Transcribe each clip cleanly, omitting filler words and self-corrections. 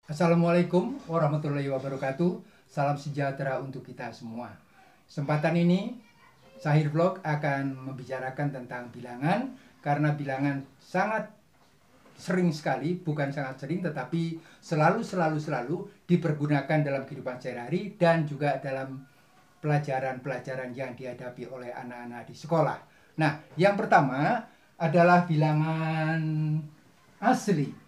Assalamualaikum warahmatullahi wabarakatuh. Salam sejahtera untuk kita semua. Kesempatan ini, Sahir Vlog akan membicarakan tentang bilangan, karena bilangan sangat sering sekali, bukan sangat sering, tetapi selalu dipergunakan dalam kehidupan sehari-hari dan juga dalam pelajaran-pelajaran yang dihadapi oleh anak-anak di sekolah. Nah, yang pertama adalah bilangan asli.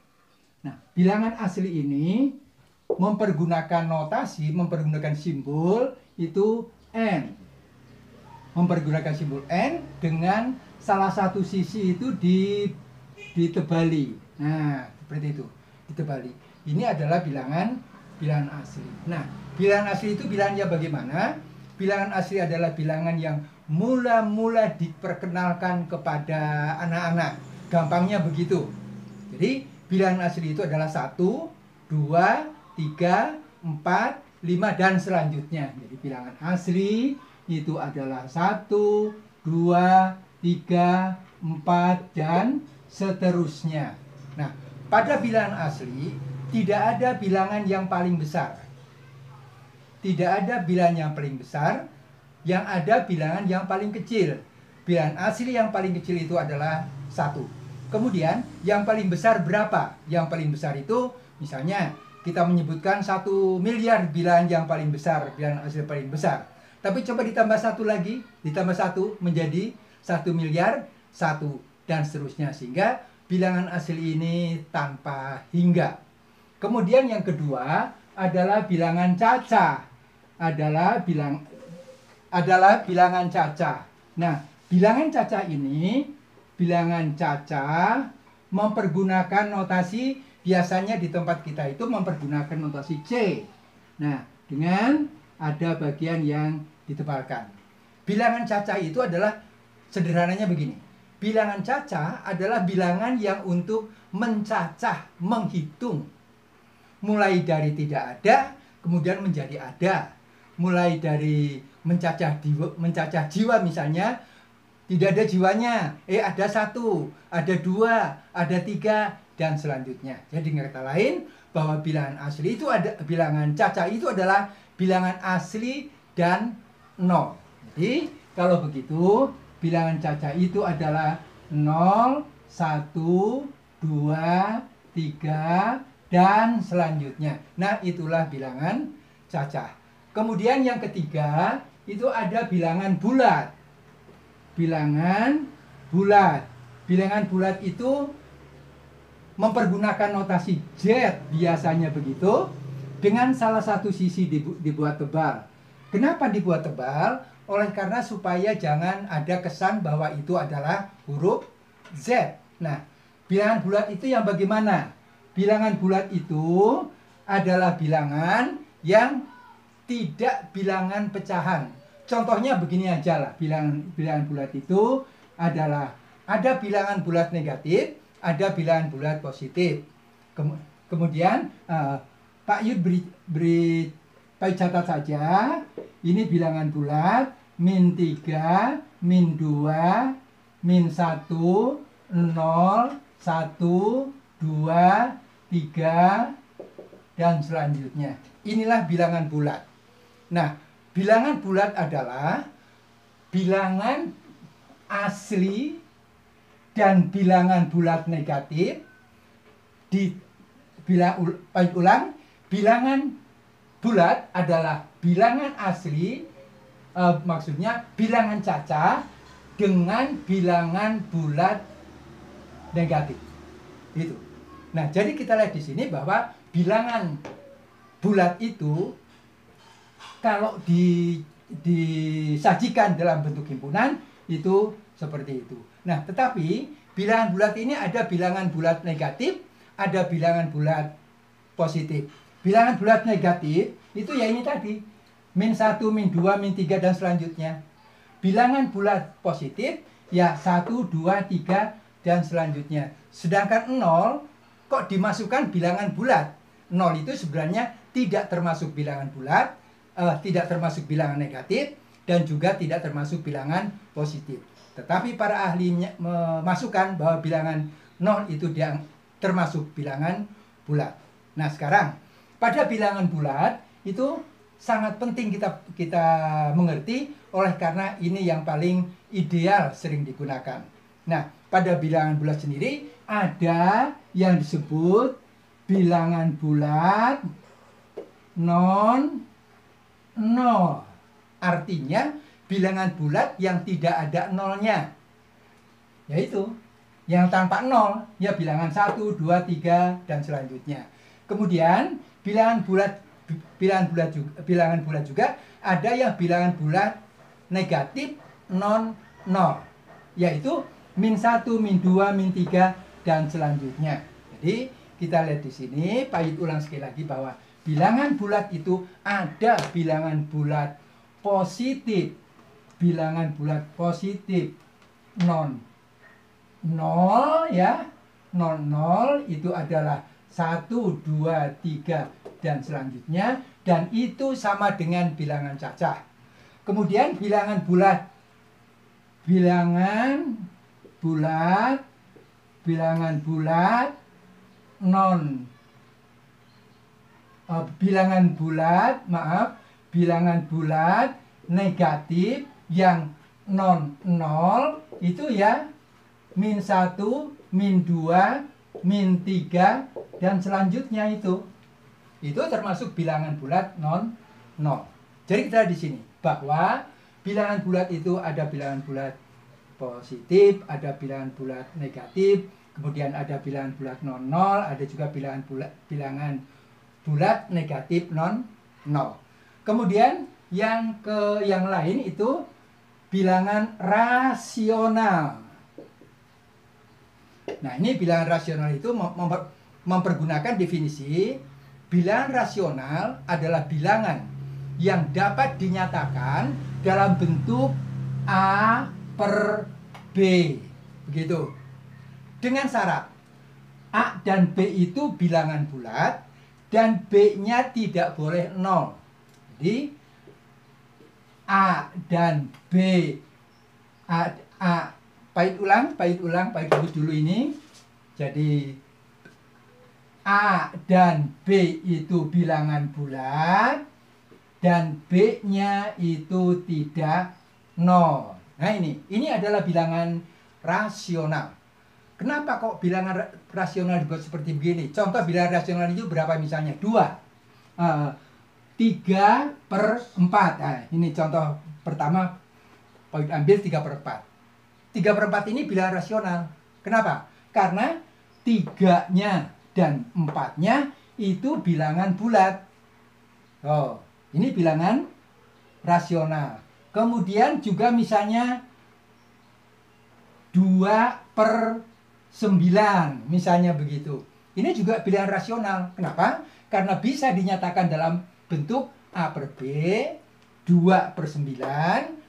Nah, bilangan asli ini mempergunakan notasi, mempergunakan simbol itu N. Mempergunakan simbol N dengan salah satu sisi itu ditebali. Nah, seperti itu, ditebali. Ini adalah bilangan asli. Nah, bilangan asli itu bilangnya bagaimana? Bilangan asli adalah bilangan yang mula-mula diperkenalkan kepada anak-anak. Gampangnya begitu. Jadi bilangan asli itu adalah 1, 2, 3, 4, 5, dan selanjutnya. Jadi bilangan asli itu adalah 1, 2, 3, 4, dan seterusnya. Nah, pada bilangan asli tidak ada bilangan yang paling besar. Tidak ada bilangan yang paling besar, yang ada bilangan yang paling kecil. Bilangan asli yang paling kecil itu adalah 1. Kemudian yang paling besar berapa? Yang paling besar itu misalnya kita menyebutkan 1 miliar bilangan yang paling besar, bilangan asli paling besar. Tapi coba ditambah 1 lagi, ditambah 1 menjadi 1 miliar 1 dan seterusnya, sehingga bilangan asli ini tanpa hingga. Kemudian yang kedua adalah bilangan cacah. Adalah bilangan cacah. Nah, bilangan cacah ini mempergunakan notasi, biasanya di tempat kita itu mempergunakan notasi C. Nah, dengan ada bagian yang ditebalkan. Bilangan cacah itu adalah sederhananya begini. Bilangan cacah adalah bilangan yang untuk mencacah, menghitung. Mulai dari tidak ada, kemudian menjadi ada. Mulai dari mencacah jiwa misalnya, tidak ada jiwanya, ada 1, ada 2, ada 3, dan selanjutnya. Jadi dengan kata lain, bahwa bilangan asli itu ada, bilangan cacah itu adalah bilangan asli dan 0. Jadi kalau begitu, bilangan cacah itu adalah 0, 1, 2, 3, dan selanjutnya. Nah, itulah bilangan cacah. Kemudian yang ketiga, itu ada bilangan bulat. Bilangan bulat itu mempergunakan notasi Z, biasanya begitu, dengan salah satu sisi dibuat tebal. Kenapa dibuat tebal? Oleh karena supaya jangan ada kesan bahwa itu adalah huruf Z. Nah, bilangan bulat itu yang bagaimana? Bilangan bulat itu adalah bilangan yang tidak bilangan pecahan. Contohnya begini aja lah, bilangan bulat itu adalah ada bilangan bulat negatif, ada bilangan bulat positif. Kemudian Pak Yud beri catat saja, ini bilangan bulat, min 3, min 2, min 1, 0, 1, 2, 3, dan selanjutnya. Inilah bilangan bulat. Nah, bilangan bulat adalah bilangan asli dan bilangan bulat negatif. Bilangan bulat adalah bilangan asli, maksudnya bilangan cacah dengan bilangan bulat negatif. Itu. Nah, jadi kita lihat di sini bahwa bilangan bulat itu kalau disajikan dalam bentuk himpunan itu seperti itu. Nah, tetapi bilangan bulat ini ada bilangan bulat negatif, ada bilangan bulat positif. Bilangan bulat negatif itu ya ini tadi, min 1, min 2, min 3, dan selanjutnya. Bilangan bulat positif ya 1, 2, 3, dan selanjutnya. Sedangkan 0 kok dimasukkan bilangan bulat? 0 itu sebenarnya tidak termasuk bilangan bulat, tidak termasuk bilangan negatif, dan juga tidak termasuk bilangan positif. Tetapi para ahli memasukkan bahwa bilangan 0 itu termasuk bilangan bulat. Nah, sekarang pada bilangan bulat itu sangat penting kita mengerti, oleh karena ini yang paling ideal sering digunakan. Nah, pada bilangan bulat sendiri ada yang disebut bilangan bulat non nol. Artinya bilangan bulat yang tidak ada nolnya, yaitu yang tanpa nol, ya bilangan 1, 2, 3 dan selanjutnya. Kemudian bilangan bulat juga ada yang bilangan bulat negatif non nol, yaitu -1, -2, -3 dan selanjutnya. Jadi kita lihat di sini, Pak ulang sekali lagi bahwa bilangan bulat itu ada bilangan bulat positif, bilangan bulat positif non nol, ya. Non nol itu adalah 1, 2, 3 dan selanjutnya, dan itu sama dengan bilangan cacah. Kemudian bilangan bulat negatif yang non nol itu ya -1, -2, -3 dan selanjutnya itu termasuk bilangan bulat non nol. Jadi kita di sini bahwa bilangan bulat itu ada bilangan bulat positif, ada bilangan bulat negatif, kemudian ada bilangan bulat non nol, ada juga bilangan bulat negatif non nol. Kemudian yang lain itu bilangan rasional. Nah, ini bilangan rasional itu mempergunakan definisi bilangan rasional adalah bilangan yang dapat dinyatakan dalam bentuk A per B. Begitu. Dengan syarat A dan B itu bilangan bulat dan B-nya tidak boleh 0. Jadi A dan B, pahit ulang dulu ini. Jadi A dan B itu bilangan bulat dan B-nya itu tidak 0. Nah, ini adalah bilangan rasional. Kenapa kok bilangan rasional dibuat seperti begini? Contoh bilangan rasional itu berapa misalnya? 2. 3/4. Nah, ini contoh pertama, poin ambil 3/4. 3/4 ini bilangan rasional. Kenapa? Karena 3-nya dan 4-nya itu bilangan bulat. Oh, ini bilangan rasional. Kemudian juga misalnya 2/9, misalnya begitu. Ini juga bilangan rasional. Kenapa? Karena bisa dinyatakan dalam bentuk A per B, 2/9,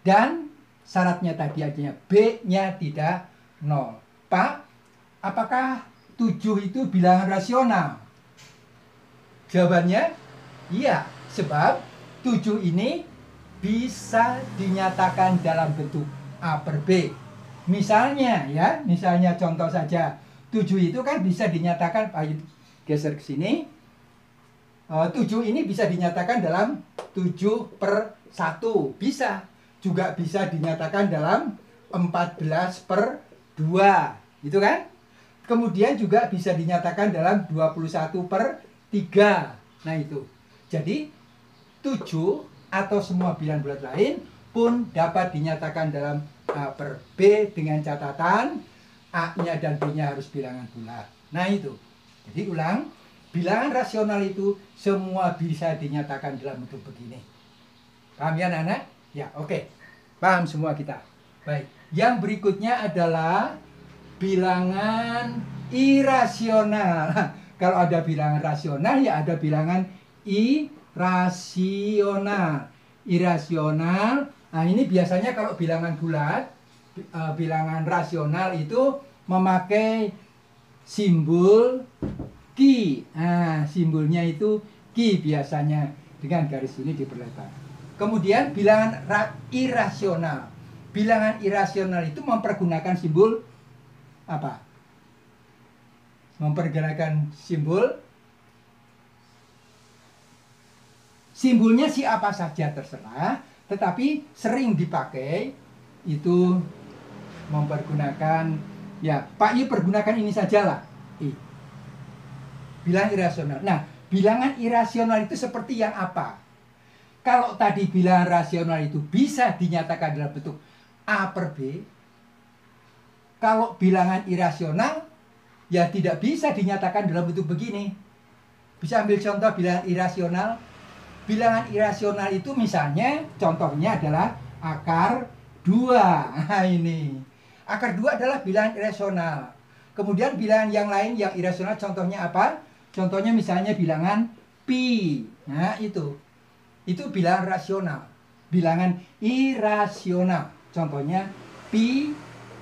dan syaratnya tadi adanya B-nya tidak 0. Pak, apakah 7 itu bilangan rasional? Jawabannya, iya. Sebab 7 ini bisa dinyatakan dalam bentuk A per B. Misalnya contoh saja, 7 itu kan bisa dinyatakan, Pak geser ke sini, 7 ini bisa dinyatakan dalam 7/1. Bisa. Juga bisa dinyatakan dalam 14/2. Gitu kan? Kemudian juga bisa dinyatakan dalam 21/3. Nah, itu. Jadi 7 atau semua bilangan bulat lain pun dapat dinyatakan dalam A per B dengan catatan A-nya dan B-nya harus bilangan bulat. Nah, itu. Jadi ulang, bilangan rasional itu semua bisa dinyatakan dalam bentuk begini. Paham ya, anak-anak? Ya, oke. Paham semua kita. Baik. Yang berikutnya adalah bilangan irasional. Kalau ada bilangan rasional, ya ada bilangan irasional. Irasional. Nah, ini biasanya kalau bilangan bulat, bilangan rasional itu memakai simbol Ki. Nah, simbolnya itu Ki biasanya dengan garis ini diperlebar. Kemudian bilangan irasional. Bilangan irasional itu mempergunakan simbol apa? Mempergunakan simbol Simbolnya si apa saja terserah, tetapi sering dipakai itu mempergunakan, ya Pak Yu pergunakan ini sajalah, I. Bilangan irasional. Nah, bilangan irasional itu seperti yang apa? Kalau tadi bilangan rasional itu bisa dinyatakan dalam bentuk A per B, kalau bilangan irasional ya tidak bisa dinyatakan dalam bentuk begini. Bisa ambil contoh bilangan irasional. Bilangan irasional itu misalnya contohnya adalah akar 2. Nah ini. Akar 2 adalah bilangan irasional. Kemudian bilangan yang lain yang irasional contohnya apa? Contohnya misalnya bilangan pi. Nah itu. Itu bilangan rasional. Bilangan irasional. Contohnya pi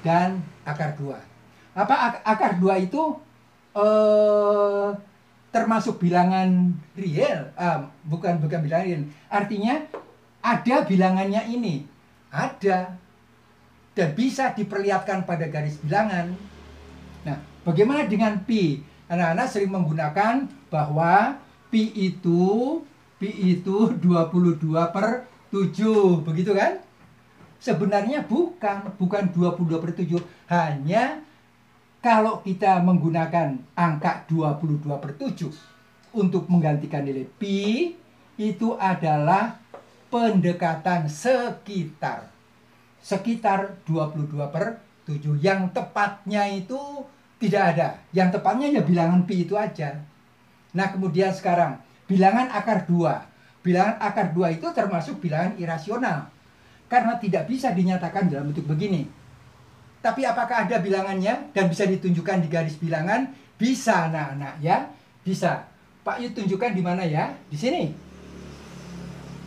dan akar 2. Apa akar 2 itu termasuk bilangan real, bukan bilangan real. Artinya ada bilangannya ini, ada dan bisa diperlihatkan pada garis bilangan. Nah, bagaimana dengan pi? Anak-anak sering menggunakan bahwa pi itu 22 per 7, begitu kan? Sebenarnya bukan 22 per 7, hanya kalau kita menggunakan angka 22 per 7 untuk menggantikan nilai pi, itu adalah pendekatan sekitar 22 per 7. Yang tepatnya itu tidak ada. Yang tepatnya ya bilangan pi itu aja. Nah, kemudian sekarang bilangan akar 2. Bilangan akar 2 itu termasuk bilangan irasional. Karena tidak bisa dinyatakan dalam bentuk begini. Tapi apakah ada bilangannya dan bisa ditunjukkan di garis bilangan? Bisa, anak-anak ya. Bisa. Pak Yu tunjukkan di mana ya? Di sini.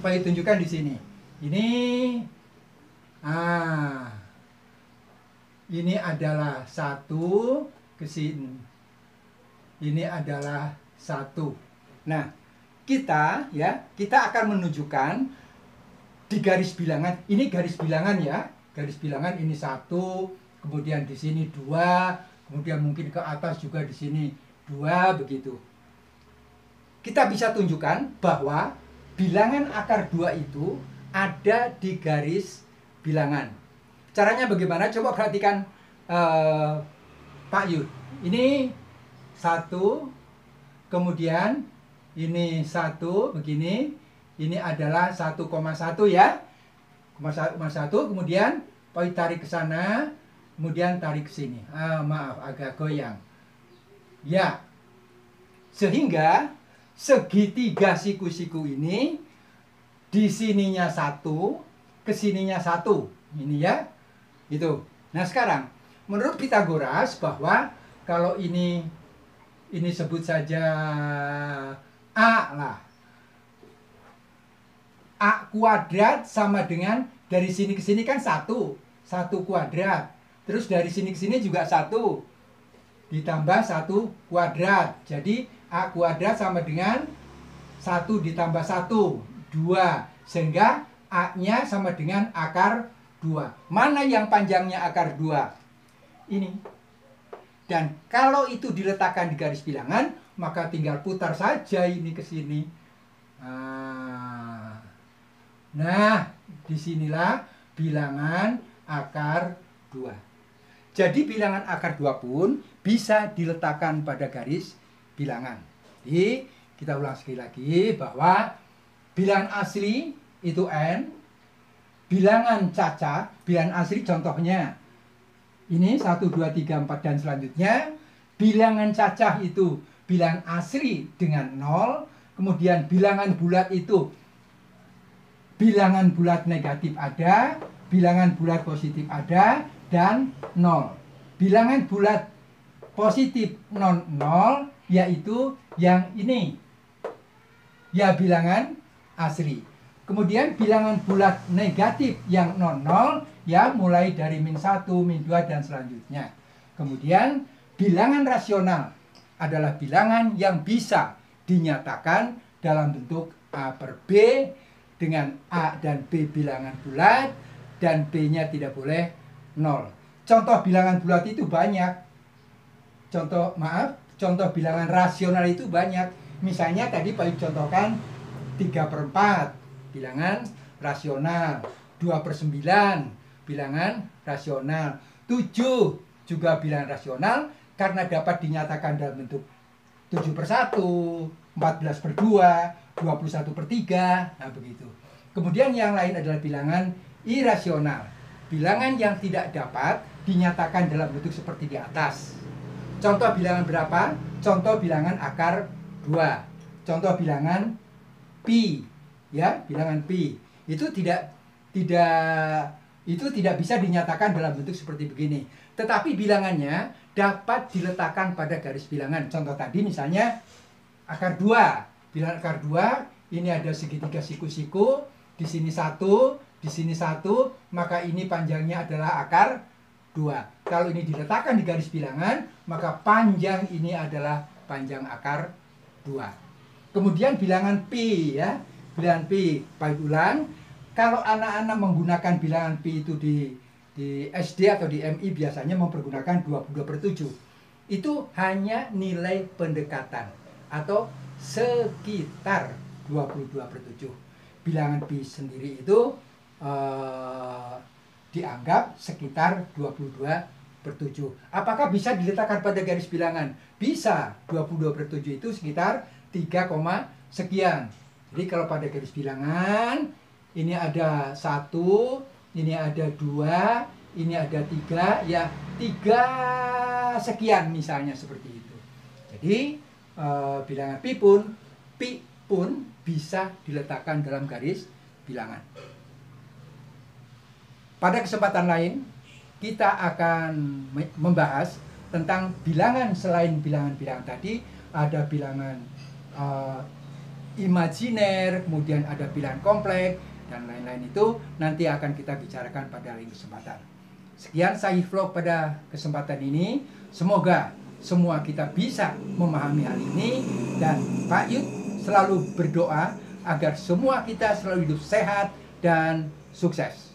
Pak Yu tunjukkan di sini. Ini ini adalah 1 ke sini. Ini adalah 1. Nah, kita akan menunjukkan di garis bilangan. Ini garis bilangan ya. Garis bilangan ini 1, kemudian di sini 2, kemudian mungkin ke atas juga di sini 2, begitu. Kita bisa tunjukkan bahwa bilangan akar 2 itu ada di garis bilangan. Caranya bagaimana? Coba perhatikan Pak Yu. Ini 1, kemudian ini 1, begini. Ini adalah 1,1 ya. 1,1, kemudian Pak Yu tarik ke sana, kemudian tarik ke sini. Maaf, agak goyang. Ya, sehingga segitiga siku-siku ini di sininya 1, ke sininya 1. Ini ya, itu. Nah sekarang, menurut Pitagoras bahwa kalau ini sebut saja A lah. A kuadrat sama dengan dari sini ke sini kan 1 kuadrat. Terus dari sini ke sini juga 1 ditambah 1 kuadrat. Jadi A kuadrat sama dengan 1 ditambah 1, 2. Sehingga A-nya sama dengan akar 2. Mana yang panjangnya akar 2? Ini. Dan kalau itu diletakkan di garis bilangan, maka tinggal putar saja ini ke sini. Nah, disinilah bilangan akar 2. Jadi bilangan akar 2 pun bisa diletakkan pada garis bilangan. Jadi kita ulang sekali lagi bahwa bilangan asli itu n, bilangan cacat, bilangan asli contohnya ini 1, 2, 3, 4 dan selanjutnya. Bilangan cacah itu bilangan asli dengan 0, kemudian bilangan bulat itu bilangan bulat negatif ada, bilangan bulat positif ada, dan 0. Bilangan bulat positif non 0 yaitu yang ini. Ya bilangan asli. Kemudian bilangan bulat negatif yang non 0 ya mulai dari -1, -2 dan selanjutnya. Kemudian bilangan rasional adalah bilangan yang bisa dinyatakan dalam bentuk A per B dengan A dan B bilangan bulat dan B-nya tidak boleh 0. Contoh bilangan bulat itu banyak. Contoh bilangan rasional itu banyak. Misalnya tadi Pak Yu contohkan 3/4 bilangan rasional, 2/9 bilangan rasional, 7 juga bilangan rasional karena dapat dinyatakan dalam bentuk 7/1, 14/2, 21/3, nah begitu. Kemudian yang lain adalah bilangan irasional, bilangan yang tidak dapat dinyatakan dalam bentuk seperti di atas. Contoh bilangan berapa? Contoh bilangan akar 2. Contoh bilangan pi, ya, bilangan pi. Itu tidak bisa dinyatakan dalam bentuk seperti begini. Tetapi bilangannya dapat diletakkan pada garis bilangan. Contoh tadi misalnya akar 2. Bilangan akar 2 ini ada segitiga siku-siku, di sini 1, di sini 1, maka ini panjangnya adalah akar 2. Kalau ini diletakkan di garis bilangan, maka panjang ini adalah panjang akar 2. Kemudian bilangan pi, ya. Bilangan pi, baik ulang. Kalau anak-anak menggunakan bilangan pi itu di SD atau di MI biasanya mempergunakan 22/7. Itu hanya nilai pendekatan atau sekitar 22/7. Bilangan pi sendiri itu dianggap sekitar 22/7. Apakah bisa diletakkan pada garis bilangan? Bisa. 22/7 itu sekitar 3, sekian. Jadi kalau pada garis bilangan ini ada 1, ini ada 2, ini ada 3, ya 3 sekian misalnya seperti itu. Jadi bilangan pi pun bisa diletakkan dalam garis bilangan. Pada kesempatan lain kita akan membahas tentang bilangan selain bilangan-bilangan tadi. Ada bilangan imajiner, kemudian ada bilangan kompleks, dan lain-lain itu nanti akan kita bicarakan pada lain kesempatan. Sekian Sahih Vlog pada kesempatan ini. Semoga semua kita bisa memahami hal ini, dan Pak Yud selalu berdoa agar semua kita selalu hidup sehat dan sukses.